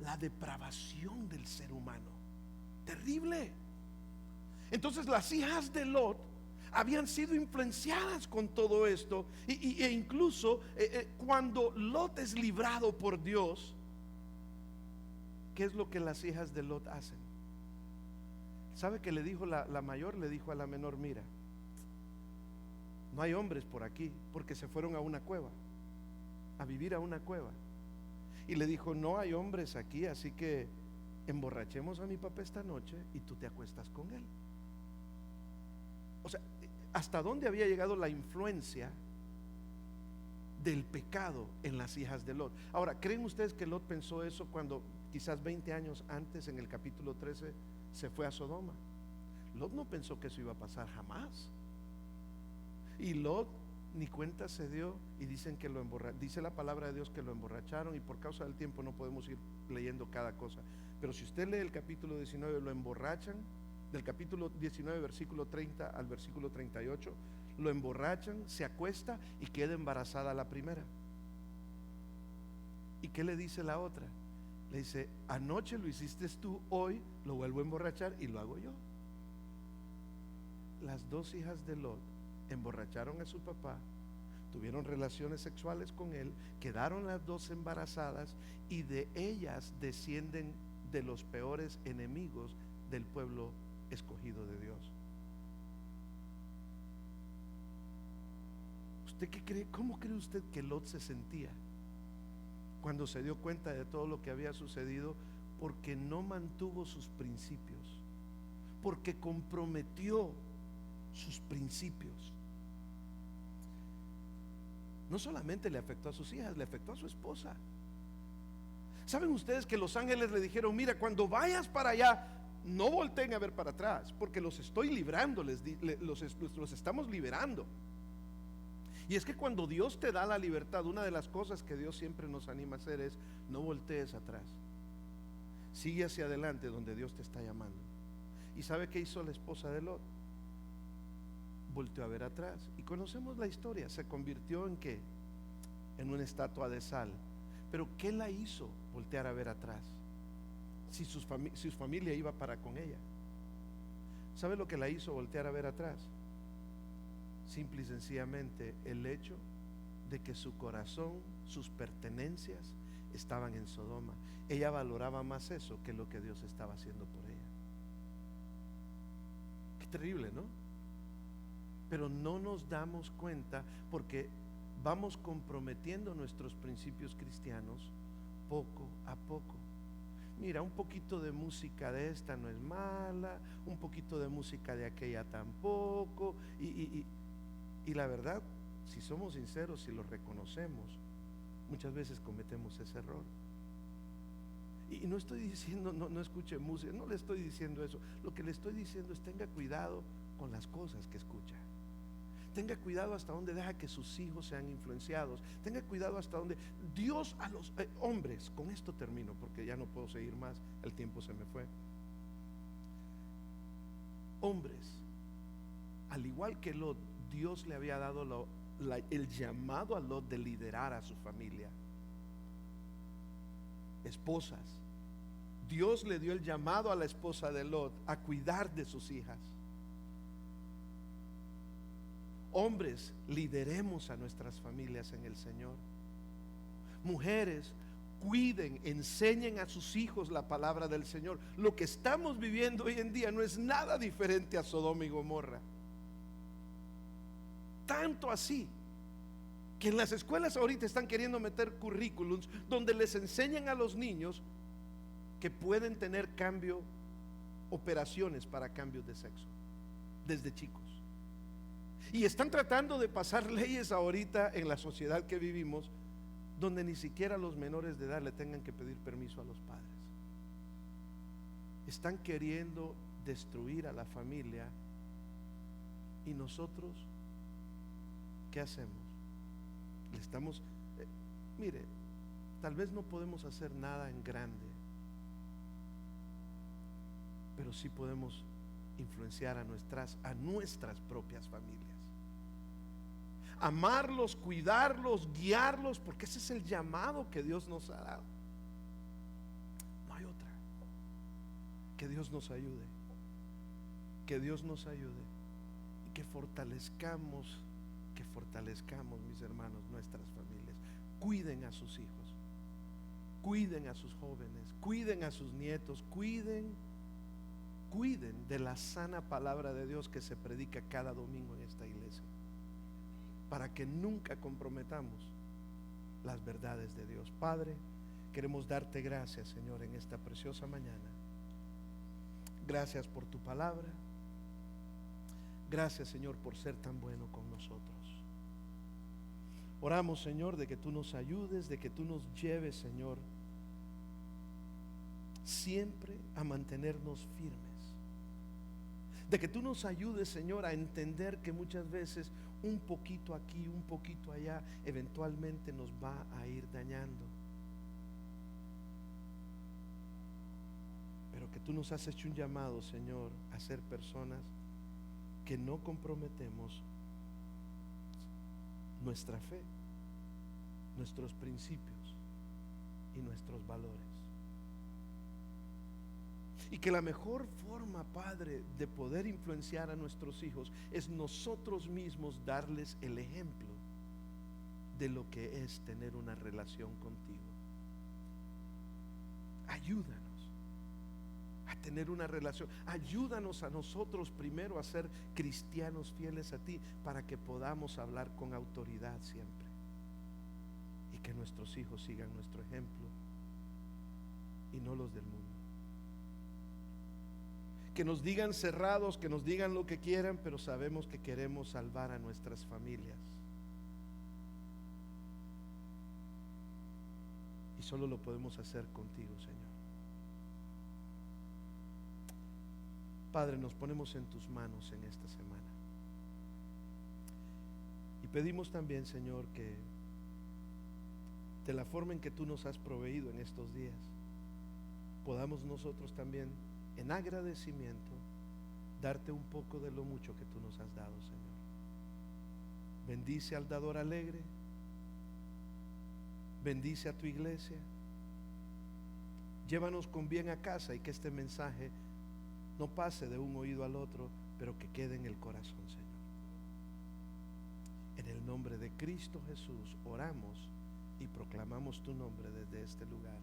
la depravación del ser humano. Terrible. Entonces las hijas de Lot habían sido influenciadas con todo esto, e incluso cuando Lot es librado por Dios, ¿qué es lo que las hijas de Lot hacen? ¿Sabe que le dijo la mayor? Le dijo a la menor: mira, no hay hombres por aquí, porque se fueron a una cueva, a vivir a una cueva. Y le dijo: no hay hombres aquí, así que emborrachemos a mi papá esta noche y tú te acuestas con él. O sea, ¿hasta dónde había llegado la influencia del pecado en las hijas de Lot? Ahora, ¿creen ustedes que Lot pensó eso cuando quizás 20 años antes, en el capítulo 13, se fue a Sodoma? Lot no pensó que eso iba a pasar jamás. Y Lot ni cuenta se dio, y dicen que dice la palabra de Dios que lo emborracharon, y por causa del tiempo no podemos ir leyendo cada cosa. Pero si usted lee el capítulo 19, lo emborrachan. Del capítulo 19, versículo 30 al versículo 38, lo emborrachan, se acuesta y queda embarazada la primera. ¿Y qué le dice la otra? Le dice: anoche lo hiciste tú, hoy lo vuelvo a emborrachar y lo hago yo. Las dos hijas de Lot emborracharon a su papá, tuvieron relaciones sexuales con él, quedaron las dos embarazadas, y de ellas descienden de los peores enemigos del pueblo escogido de Dios. ¿Usted qué cree? ¿Cómo cree usted que Lot se sentía cuando se dio cuenta de todo lo que había sucedido? Porque no mantuvo sus principios, porque comprometió sus principios. No solamente le afectó a sus hijas, le afectó a su esposa. ¿Saben ustedes que los ángeles le dijeron: mira, cuando vayas para allá, no volteen a ver para atrás, porque los estoy librando, los estamos liberando? Y es que cuando Dios te da la libertad, una de las cosas que Dios siempre nos anima a hacer es: no voltees atrás, sigue hacia adelante donde Dios te está llamando. ¿Y sabe qué hizo la esposa de Lot? Volteó a ver atrás, y conocemos la historia. Se convirtió en ¿qué? En una estatua de sal. Pero ¿qué la hizo voltear a ver atrás? Si su familia iba para con ella. ¿Sabe lo que la hizo voltear a ver atrás? Simple y sencillamente el hecho de que su corazón, sus pertenencias estaban en Sodoma. Ella valoraba más eso que lo que Dios estaba haciendo por ella. Qué terrible, ¿no? Pero no nos damos cuenta, porque vamos comprometiendo nuestros principios cristianos poco a poco. Mira, un poquito de música de esta no es mala, un poquito de música de aquella tampoco, y la verdad, si somos sinceros, si lo reconocemos, muchas veces cometemos ese error. Y no estoy diciendo no escuche música, no le estoy diciendo eso. Lo que le estoy diciendo es: tenga cuidado con las cosas que escucha. Tenga cuidado hasta donde deja que sus hijos sean influenciados. Tenga cuidado hasta donde Dios a los hombres, con esto termino porque ya no puedo seguir más, el tiempo se me fue. Hombres, al igual que Lot, Dios le había dado el llamado a Lot de liderar a su familia. Esposas, Dios le dio el llamado a la esposa de Lot a cuidar de sus hijas. Hombres, lideremos a nuestras familias en el Señor. Mujeres, cuiden, enseñen a sus hijos la palabra del Señor. Lo que estamos viviendo hoy en día no es nada diferente a Sodoma y Gomorra. Tanto así que en las escuelas ahorita están queriendo meter currículums donde les enseñan a los niños que pueden tener operaciones para cambios de sexo desde chicos. Y están tratando de pasar leyes ahorita en la sociedad que vivimos, donde ni siquiera los menores de edad le tengan que pedir permiso a los padres. Están queriendo destruir a la familia. ¿Y nosotros qué hacemos? Le estamos, mire, tal vez no podemos hacer nada en grande, pero sí podemos influenciar a nuestras propias familias. Amarlos, cuidarlos, guiarlos, porque ese es el llamado que Dios nos ha dado. Que Dios nos ayude, que Dios nos ayude y que fortalezcamos, mis hermanos, nuestras familias. Cuiden a sus hijos, cuiden a sus jóvenes, cuiden a sus nietos, cuiden de la sana palabra de Dios que se predica cada domingo en esta iglesia, para que nunca comprometamos las verdades de Dios. Padre, queremos darte gracias, Señor, en esta preciosa mañana. Gracias por tu palabra. Gracias, Señor, por ser tan bueno con nosotros. Oramos, Señor, de que tú nos ayudes, de que tú nos lleves, Señor, siempre a mantenernos firmes. De que tú nos ayudes, Señor, a entender que muchas veces un poquito aquí, un poquito allá, eventualmente nos va a ir dañando. Pero que tú nos has hecho un llamado, Señor, a ser personas que no comprometemos nuestra fe, nuestros principios y nuestros valores. Y que la mejor forma, Padre, de poder influenciar a nuestros hijos es nosotros mismos darles el ejemplo de lo que es tener una relación contigo. Ayúdanos a tener una relación. Ayúdanos a nosotros primero a ser cristianos fieles a ti, para que podamos hablar con autoridad siempre y que nuestros hijos sigan nuestro ejemplo y no los del mundo. Que nos digan cerrados, que nos digan lo que quieran, pero sabemos que queremos salvar a nuestras familias. Y solo lo podemos hacer contigo, Señor. Padre, nos ponemos en tus manos en esta semana. Y pedimos también, Señor, que de la forma en que tú nos has proveído en estos días, podamos nosotros también, en agradecimiento, darte un poco de lo mucho que tú nos has dado, Señor. Bendice al dador alegre. Bendice a tu iglesia. Llévanos con bien a casa y que este mensaje no pase de un oído al otro, pero que quede en el corazón, Señor. En el nombre de Cristo Jesús oramos y proclamamos tu nombre desde este lugar.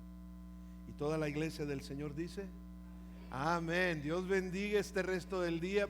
Y toda la iglesia del Señor dice: amén. Dios bendiga este resto del día.